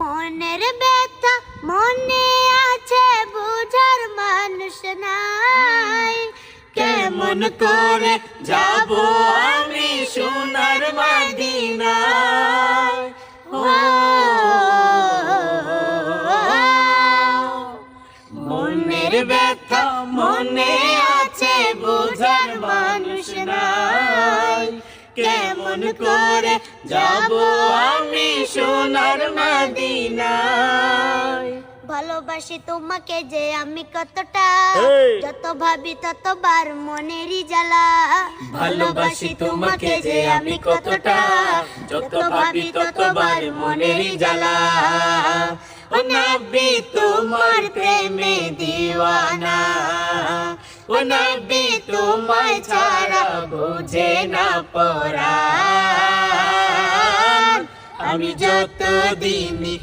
মনের ব্যথা মনে আছে, বুঝার মানুষ নাই। কেমন করে যাব আমি সোনার মদিনায়। মনের ব্যথা মনে আছে, বুঝার মানুষ নাই। কেমন করে যাব আমি সোনার মদিনায়। ভালোবাসি তোমাকে যে আমি কতটা, যত ভাবি ততবার মনেরই জ্বালা। ভালোবাসি তোমাকে যে আমি কতটা, যত ভাবি ততবার মনেরই জ্বালা। ও নবী তোমার প্রেমে দিওয়ানা, ও নবী তোমায় ছাড়া বুঝে না পরাণ। আমি যত দিনই